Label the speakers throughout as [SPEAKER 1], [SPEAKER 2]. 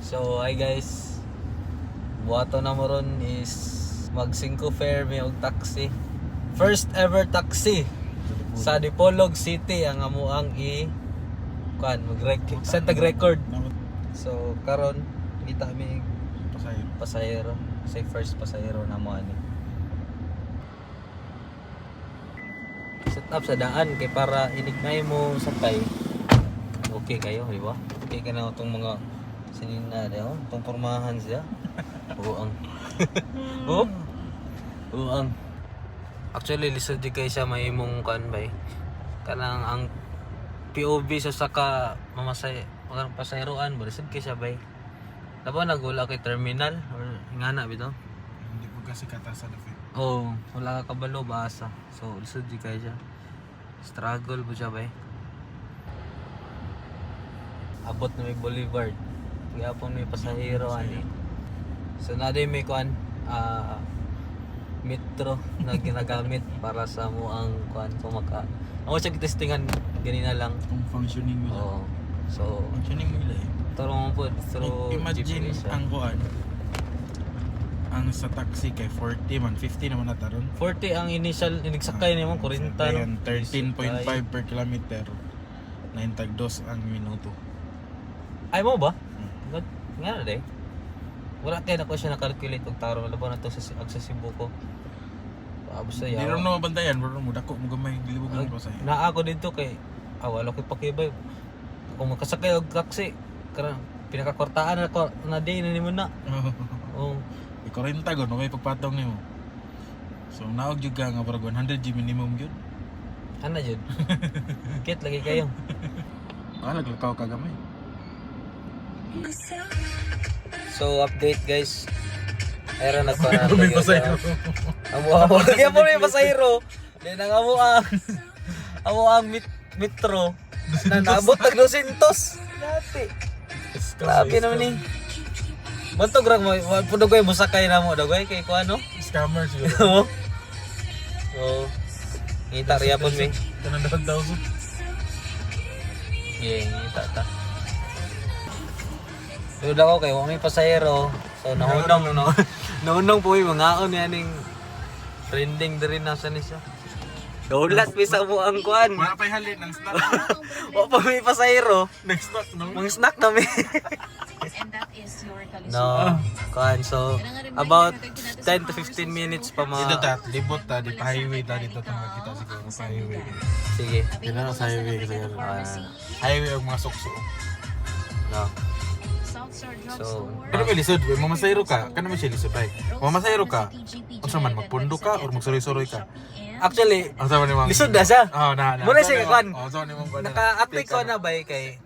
[SPEAKER 1] So hi guys, buhato na mo ron is mag 5 fare may og taxi. First ever taxi sa Dipolog City ang amuang mag-record. So karon kita mi pasahero. Say first pasahero na mo ani. Set up sa daan kay para inignay mo sakay. Okay kayo, di ba? Okay ka na itong mga sinina daw, itong pormahan siya. Buang. Buang. Actually, lisod di kayo siya may imong kanbay. Kanang ang POV sa saka mamasay, mga pasayeroan, lisod kayo siya bay. Tapos nagula kay terminal or ingana bitaw.
[SPEAKER 2] Hindi po kasi katasan na fit.
[SPEAKER 1] Oh, wala ka kabalo basa. So, lisod di kayo siya. Struggle po siya bay. Abot na may boulevard. Kaya po may pasahero ani. So naday may kuan metro na ginagamit para sa mo ang kuan sumaka. Ako siya testingan ganina lang.
[SPEAKER 2] Kung functioning mo.
[SPEAKER 1] Oo. So
[SPEAKER 2] Functioning mo lang.
[SPEAKER 1] tarong po through
[SPEAKER 2] Imagine
[SPEAKER 1] GPS,
[SPEAKER 2] ang kuan. Ang sa taxi kay 40 man, 50 naman nataron.
[SPEAKER 1] 40 ang initial inigsakay nimo 40
[SPEAKER 2] Ayan,
[SPEAKER 1] no.
[SPEAKER 2] 13.5 per kilometer. 9 tagdos ang minuto.
[SPEAKER 1] Ay mo ba? Nga na day. Wala kaya na ko siya na-calculate og tarong laban na to sa Cebu ko. Abos
[SPEAKER 2] Di
[SPEAKER 1] ya.
[SPEAKER 2] rin mo mabantayan, bro mo dako mo gamay gilibog lang ko sa.
[SPEAKER 1] Na ako dito kay wala ko pakibay. Kung makasakay og taxi, karang pinakakwartaan na ko na day na nimo na. Oh,
[SPEAKER 2] Ikaw rin tagon, okay pagpatong nimo. So naog jud ka nga parang 100 G minimum yun.
[SPEAKER 1] ana jud. Kit lagi kayo.
[SPEAKER 2] Laglakaw ka gamay.
[SPEAKER 1] So update guys. Era nagpara.
[SPEAKER 2] May pasahero.
[SPEAKER 1] Amo kaya po may pasahero. Then ang amo ang metro na nabot tag 200. Dati. Grabe naman ni. Bantog ra mo puno ko musakay na mo dagway kay ko ano?
[SPEAKER 2] Scammer siguro.
[SPEAKER 1] So kita riya pon mi.
[SPEAKER 2] Kanang daw.
[SPEAKER 1] Yeah, kita ta. Duda ko kay may pasahero. So nahunong po yung mga yaning trending diri nasa ni siya. Dolat mi sa mo ang kuan.
[SPEAKER 2] Wala pa'y halin ng snack.
[SPEAKER 1] Wa pa may pasahero.
[SPEAKER 2] Next snack, no?
[SPEAKER 1] Mang snack na mi. No, kuan so about 10 to 15 minutes pa
[SPEAKER 2] Dito ta, libot ta, di pa highway ta dito ta makita siguro sa highway.
[SPEAKER 1] Sige.
[SPEAKER 2] Dito na sa highway kasi highway ang mga sukso.
[SPEAKER 1] No. So,
[SPEAKER 2] Pero may lisod, mamasayro ka, kano may siya lisod ay. Mamasayro ka, unsa man magpundo ka or magsuroy-suroy ka.
[SPEAKER 1] actually
[SPEAKER 2] Unsa man imong
[SPEAKER 1] lisod na siya.
[SPEAKER 2] Oh, na.
[SPEAKER 1] Muna siya kuan.
[SPEAKER 2] Oh, unsa man imong kuan.
[SPEAKER 1] Naka-active ko na ba kay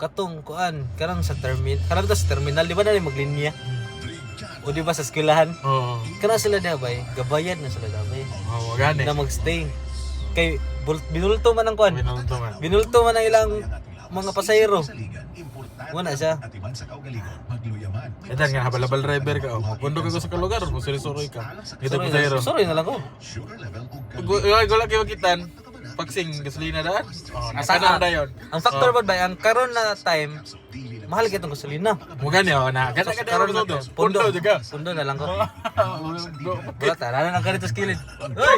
[SPEAKER 1] katong kuan karang sa karang to sa terminal di ba na maglinya o di ba sa eskwelahan
[SPEAKER 2] Oo.
[SPEAKER 1] kana sila na ba gabayan na sila dabay
[SPEAKER 2] Oh, gani.
[SPEAKER 1] na magstay kay binulto man ang kuan
[SPEAKER 2] Binulto man.
[SPEAKER 1] binulto man ang ilang mga pasahero wala siya
[SPEAKER 2] Edan nga habal-habal driver ka. Oh, pundo ka sa lugar, magsuroy-suroy ka. Dito pasahero.
[SPEAKER 1] sorry na lang ko
[SPEAKER 2] Gula kay makitan. Pagsing gasolina daan. Oh, nasa na dayon.
[SPEAKER 1] ang factor ba ang karon na time mahal gyud ang gasolina
[SPEAKER 2] Mo gani oh na. Kada
[SPEAKER 1] karon
[SPEAKER 2] kada
[SPEAKER 1] na
[SPEAKER 2] pundo juga.
[SPEAKER 1] pundo na lang ko wala ta na lang kanito sa kilid oy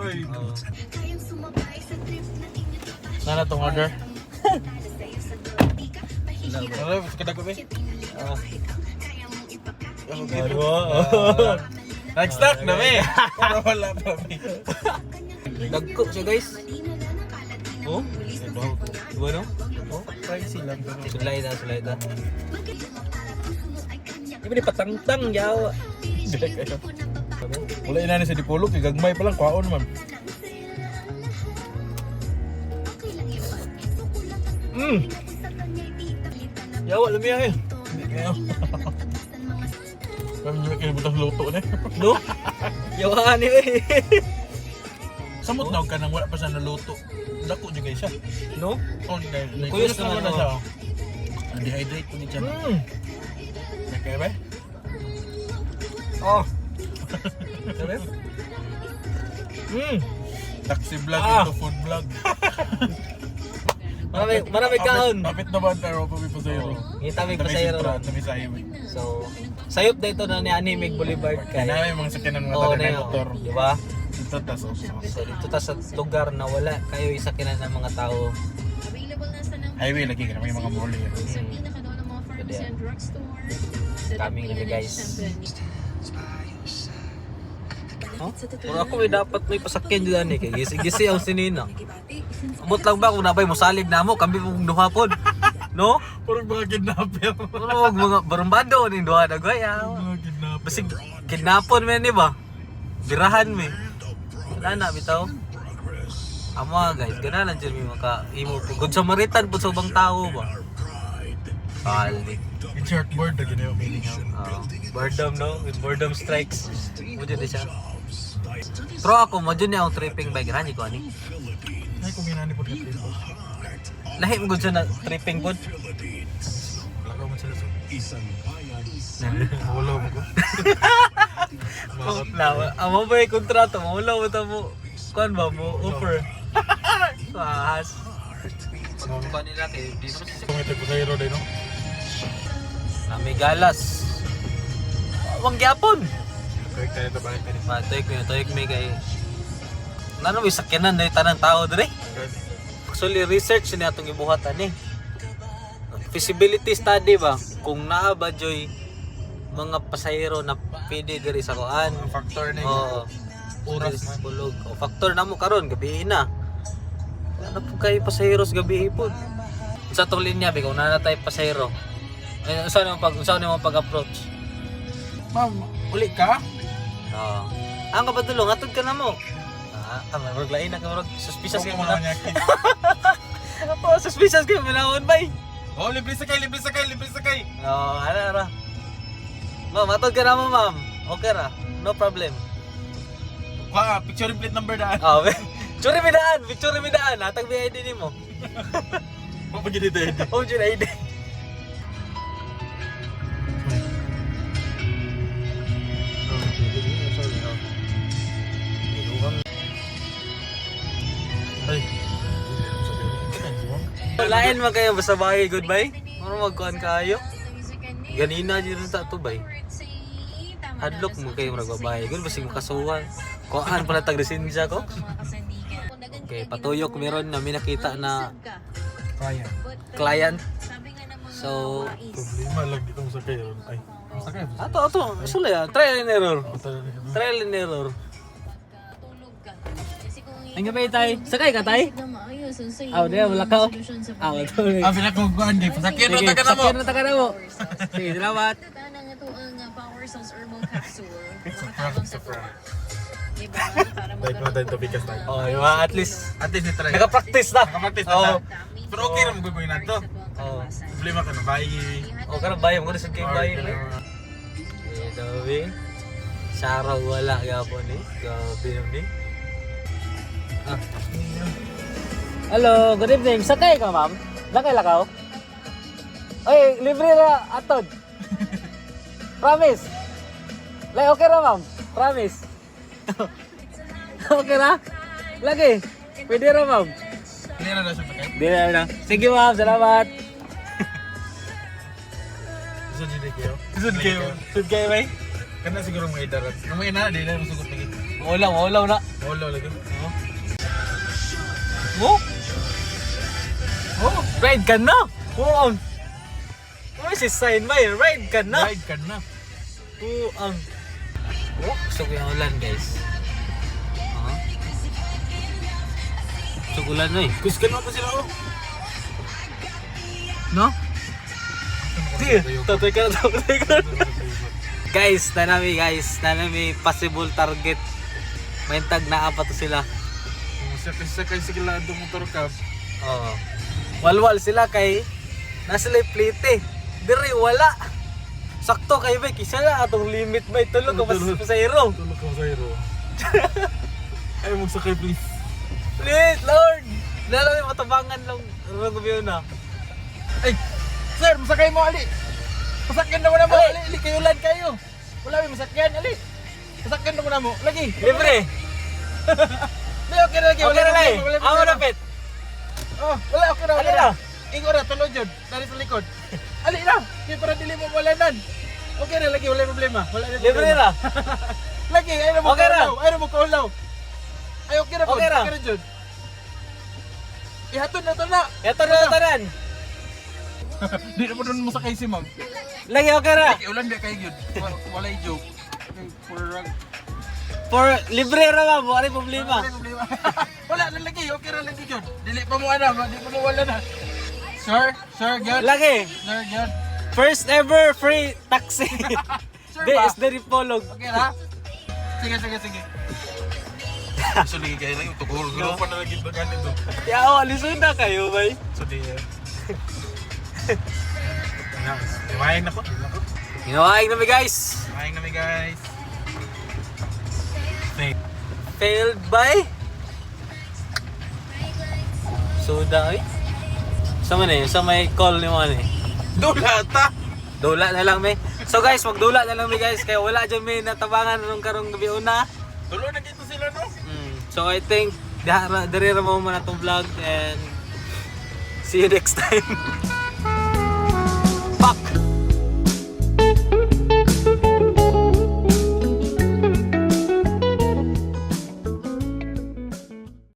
[SPEAKER 2] Oy. Sana tong order. Ano kada ko be? Nag-stock na me. Para wala pa me.
[SPEAKER 1] dagko siya guys oh diba no oh
[SPEAKER 2] Price lang pero.
[SPEAKER 1] sulay na iba ni patangtang yawa
[SPEAKER 2] Wala inani sa Dipolog, gagmay pa lang kwaon man.
[SPEAKER 1] yawa lumiya eh
[SPEAKER 2] Hindi kayo. Kami nyo kinibutang luto na.
[SPEAKER 1] no yawa ni eh
[SPEAKER 2] Samot na ka nang wala pa siya naluto. Dako juga siya.
[SPEAKER 1] no
[SPEAKER 2] Oh,
[SPEAKER 1] Kuyos naman,
[SPEAKER 2] na
[SPEAKER 1] oh.
[SPEAKER 2] siya. Dehydrate ko ni siya. Kaya ba?
[SPEAKER 1] oh
[SPEAKER 2] Taxi vlog ito, food vlog.
[SPEAKER 1] Marami kaon.
[SPEAKER 2] Kapit naman pero pa may pasayro.
[SPEAKER 1] Itamig pasayro.
[SPEAKER 2] Tabi sa highway.
[SPEAKER 1] So, sayop dito na ni Animig Boulevard kay.
[SPEAKER 2] Kaya yung mga sakyanan mga
[SPEAKER 1] Oo
[SPEAKER 2] taga
[SPEAKER 1] na yun.
[SPEAKER 2] motor.
[SPEAKER 1] Di ba?
[SPEAKER 2] Ito tas
[SPEAKER 1] So, dito ta sa lugar na wala kayo isakinan ng mga tao.
[SPEAKER 2] highway lagi ka may mga mall eh.
[SPEAKER 1] Kaming nila guys. Huh? Pero ako may dapat may pasakyan dyan eh. Kaya gisi-gisi ang sinina. Amot lang ba kung nabay mo salig na mo, kami mong duhapon. No?
[SPEAKER 2] Parang mga kidnapper.
[SPEAKER 1] Pero wag mga barumbado ning duha na gaya.
[SPEAKER 2] Mga kidnapper.
[SPEAKER 1] Basig kidnapon men di ba? Birahan me. Wala na bitaw. Amo guys, ganahan jud mi maka imo good Samaritan pud sa ubang tao ba. Balik.
[SPEAKER 2] Yung shortboard na ginawa meaning out.
[SPEAKER 1] Boredom no? With boredom strikes. Mo jud siya. Pero ako mo jud niya ang tripping bike rani ko ani.
[SPEAKER 2] Ay kung ginani po dito.
[SPEAKER 1] Lahi mo gud siya na tripping pod.
[SPEAKER 2] Lakaw mo sila sa wala mo ko.
[SPEAKER 1] Amo ba yung kontrato mo? Wala mo tamo. Kuan ba mo? Offer. Sahas. Kuan nila kay di naman
[SPEAKER 2] Kung ito po sa hero din no?
[SPEAKER 1] may galas. Wang gyapon.
[SPEAKER 2] Correct tayo ito bakit tayo.
[SPEAKER 1] Toyek may kay. Nano may sakyanan na tanang tao dire. Actually research ni atong gibuhatan ni. Feasibility study ba kung naa ba joy mga pasahero na pwede diri sa kuan.
[SPEAKER 2] Factor na
[SPEAKER 1] Oo.
[SPEAKER 2] Oras na.
[SPEAKER 1] Bulog. O factor na mo karon gabi na. Ano po kayo pasahero sa gabi po? Sa tong linya bi kung na tay pasahero. Ay saan mo pag-approach?
[SPEAKER 2] Ma'am, uli ka?
[SPEAKER 1] Oo. Ang kapatulong atod ka na mo. Ang maglain na kamurag suspicious kay mo na. Oh, suspicious kay mo na bay.
[SPEAKER 2] Oh, libre sakay.
[SPEAKER 1] Oo, ara. Ma'am, atod ka na mo, ma'am. Okay ra. No problem.
[SPEAKER 2] Picture plate number daan.
[SPEAKER 1] Ah, picture mi daan. Hatag mi ID nimo.
[SPEAKER 2] Mapagin dito yun.
[SPEAKER 1] Oh, jud ID.
[SPEAKER 2] Ay.
[SPEAKER 1] Lain man kayo basta bahay goodbye. Ano magkuhan kayo? Ganina dito sa to bay. Hadlok mo kayo magbabahay. Gun basig makasuhan. Kuan pala tag lisensiya ko. Okay, patuyok meron na may nakita na
[SPEAKER 2] Kaya.
[SPEAKER 1] client. So,
[SPEAKER 2] Problema lang dito mo sakay. Ay. Sakay.
[SPEAKER 1] ato. Sula ya, trial and error. Trial and error. Ang gabay tay. Sakay ka tay? Aw, dia wala ka. Aw, ito.
[SPEAKER 2] Pinakugkuhan di. Pasakyan
[SPEAKER 1] Sige,
[SPEAKER 2] na taga na mo.
[SPEAKER 1] sakyan na taga na mo. Sige, salamat.
[SPEAKER 3] Power Cells Herbal Capsule.
[SPEAKER 2] Sopra. Tayo ko na tayo topikas tayo.
[SPEAKER 1] Oh, diba? At least
[SPEAKER 2] Ni try.
[SPEAKER 1] naka-practice na.
[SPEAKER 2] Nakapractice na
[SPEAKER 1] Oo.
[SPEAKER 2] ta. Pero okay naman gagawin na to.
[SPEAKER 1] Oo.
[SPEAKER 2] Problema ka na. Bye.
[SPEAKER 1] Oh, karang bayan mo na sa kay bayan. Eh, dawi. Saraw wala gapon ni. Gabi ni. Ah. Hello, good evening. Sakay ka, ma'am? Lakay lakaw? Oy, libre ra atod. Promise. Like okay ra, ma'am? Promise. Okay ra? Lagi. Pwede ra, ma'am?
[SPEAKER 2] Clear na siya sakay.
[SPEAKER 1] Di na. Sige, ma'am. Salamat.
[SPEAKER 2] Isod yun kayo.
[SPEAKER 1] Sud kayo, may?
[SPEAKER 2] Kana siguro mga idarat. Yung mga inana, di na masugot lagi.
[SPEAKER 1] Ulaw na.
[SPEAKER 2] Wala lagi.
[SPEAKER 1] Oh? Oh, ride ka na. Oh, ang. Ano si sign ba yun? Ride ka na.
[SPEAKER 2] Ride ka na.
[SPEAKER 1] Oh, ang. Oh, gusto ko yung ulan, guys. Gusto ko ulan, eh.
[SPEAKER 2] Kuskan mo pa sila oh.
[SPEAKER 1] No? Sige, tatay ka na. Guys, nanami possible target. May tag na apat to sila.
[SPEAKER 2] Sakay sila ang motor cab.
[SPEAKER 1] Oo. Walwal sila kay nasa lay plate. Dire wala. Sakto kay ba kisa na atong limit ba tulog ka sa hero.
[SPEAKER 2] Tulog ko sa hero. Ay magsakay please.
[SPEAKER 1] Please Lord. Lalo matabangan lang rugby na.
[SPEAKER 2] Ay, sir, masakay mo ali. Masakyan na wala mo ali. Ali kayo land kayo. Wala may masakyan ali. Sakyan mo na mo. Lagi.
[SPEAKER 1] Libre.
[SPEAKER 2] Di, okay na lagi.
[SPEAKER 1] Okay na lang. Amo na pet.
[SPEAKER 2] Oh, wala, okay na.
[SPEAKER 1] Ali na.
[SPEAKER 2] Ingo na, tulog yun. Dari sa likod. Ali na. Kaya para dili mo walanan. Okay na lagi, wala problema. Wala na
[SPEAKER 1] Libre na.
[SPEAKER 2] Lagi, ayaw mo
[SPEAKER 1] Okay na.
[SPEAKER 2] kaulaw. Ayaw mo kaulaw. Ay, okay na po.
[SPEAKER 1] Okay na.
[SPEAKER 2] Okay na dyan. Ihatod na to na.
[SPEAKER 1] Ito na tanan.
[SPEAKER 2] Di na po doon mo sakay si ma'am.
[SPEAKER 1] Lagi okay na.
[SPEAKER 2] Lagi, ulan di kayo yun. Walay joke. Okay,
[SPEAKER 1] For libre ra ba, wala problema.
[SPEAKER 2] Wala problema. Wala na lagi, okay ra lagi dyan. Dili pa mo ano, di pa mo wala na. Sir, good.
[SPEAKER 1] Lagi.
[SPEAKER 2] Sir, good.
[SPEAKER 1] First ever free taxi.
[SPEAKER 2] Sure
[SPEAKER 1] Di,
[SPEAKER 2] ba?
[SPEAKER 1] is the Dipolog.
[SPEAKER 2] Okay na? Sige. So, lagi kayo lang yung tukul. Gano'n pa na lagi ba ganito?
[SPEAKER 1] Yao, alisod na kayo, bay.
[SPEAKER 2] So, di... Imayang na po.
[SPEAKER 1] Ginawain namin guys.
[SPEAKER 2] Imayang namin guys.
[SPEAKER 1] Failed by Soda, eh. Sa man eh, sa may call ni mo eh.
[SPEAKER 2] Dula ta!
[SPEAKER 1] Dula na lang may. So guys, magdula na lang may guys kaya wala dyan may natabangan nung karong gabi una.
[SPEAKER 2] Tulo na dito sila, no?
[SPEAKER 1] So I think dire mo muna itong vlog and see you next time.